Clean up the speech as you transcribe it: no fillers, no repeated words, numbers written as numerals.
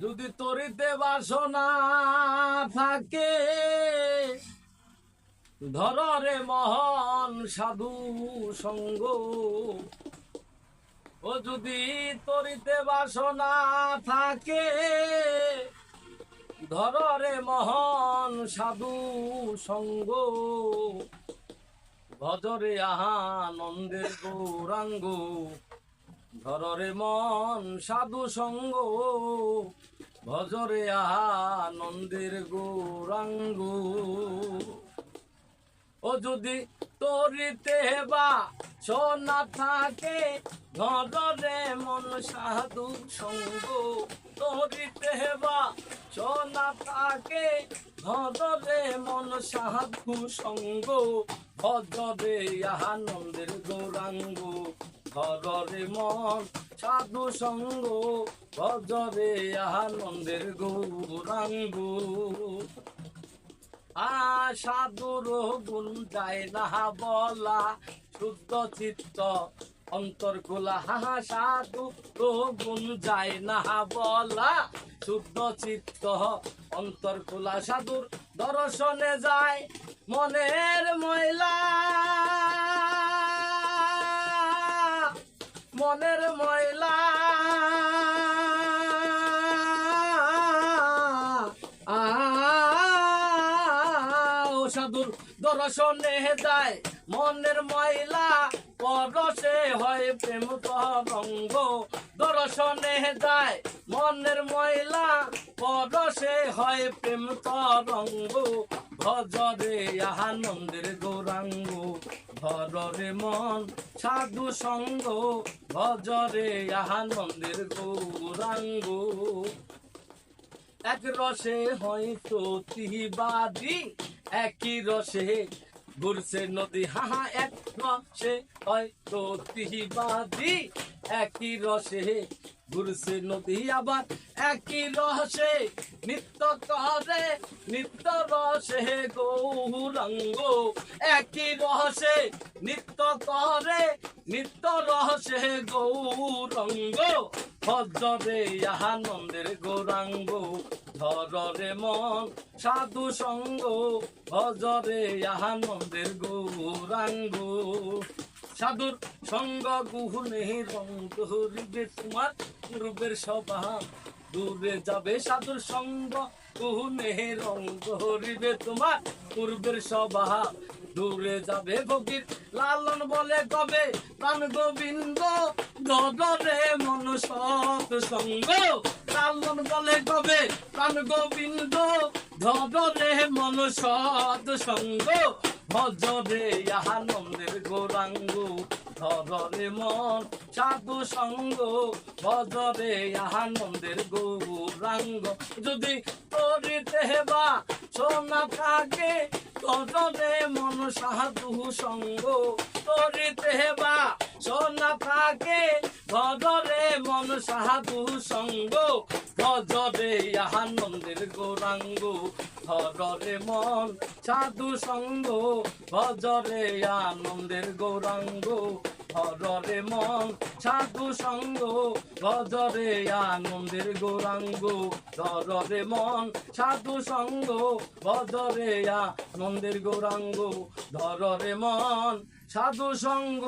যদি তরিতে বাসনা থাকে ধরে মহান সাধু সঙ্গ। ও যদি তরিতে বাসনা থাকে ধরে মহান সাধু সঙ্গ। ভজরে আনন্দের গৌরাঙ্গ ধরে মন সাধু সঙ্গ। ভজরে আনন্দের গৌরাঙ্গ। ও যদি তরিতে বা সোনা থাকে ধরে মন সাধু সঙ্গ। তরিতে বা সোনা থাকে ধরে মন সাধু সঙ্গ। ভজরে আনন্দের গৌরাঙ্গ ধরে মন সাধু সঙ্গ। ভজরে আনন্দের গৌরাঙ্গ। সাধুর গুণ যায় না বলা শুদ্ধ চিত্ত অন্তর খোলা। সাধু গুণ যায় না বলা শুদ্ধ চিত্ত অন্তর খোলা। সাধুর দর্শনে যায় মনের ময়লা। মনের ময়লা সাধুর দর্শনে যায় মনের ময়লা। পরশে হয় প্রেম তরঙ্গ। দর্শনে যায় মনের ময়লা পরশে হয় প্রেম তরঙ্গ। ভজরে আনন্দের গৌরাঙ্গ ধরে মন সাধু সঙ্গ। ভজরে আনন্দের গৌরাঙ্গ। এক রসে হয়তো তিবাদী একই রসে ঘুরছে নদী। এক রসে হয়তো তিবাদী একই রসে ঘুরছে নদী। আবার একই রসে নিত্য করে নিত্য রসে গৌরাঙ্গ। একই রসে নিত্য করে নিত্য রসে গৌরাঙ্গ। ভজরে আনন্দের গৌরাঙ্গ ধরে মন সাধু সঙ্গ। ভজরে আনন্দের গৌরাঙ্গ। সাধুর সঙ্গ গুহনে রঙ্গ হরিবে তোমার পূর্বের সভা দূরে যাবে। সাধুর সঙ্গ গুহনে রঙ্গ হরিবে তোমার পূর্বের সভা দূরে যাবে। ভগীর লালন বলে কবে প্রাণ গোবিন্দ ধরে মন সৎ সঙ্গ। লালন বলে কবে প্রাণ গোবিন্দ ধরে মন সৎ সঙ্গ। ভজরে আনন্দের গৌরাঙ্গ ধরে মন সাধু সঙ্গ। ভজরে আনন্দের গৌরাঙ্গ। যদি তরিতে বা সোনা থাকে ধরে মন সাধু সঙ্গ। তরিতে বা সোনা থাকে ধরে মন সাধু সঙ্গ। ভজরে আনন্দের গৌরাঙ্গ ধরে মন সাধু সঙ্গ। ভজরে আনন্দের গৌরাঙ্গ ধরে মন সাধু সঙ্গ। ভজরে আনন্দের গৌরাঙ্গ ধরে মন সাধু সঙ্গ। ভজরে আনন্দের গৌরাঙ্গ ধরে মন সাধু সঙ্গ।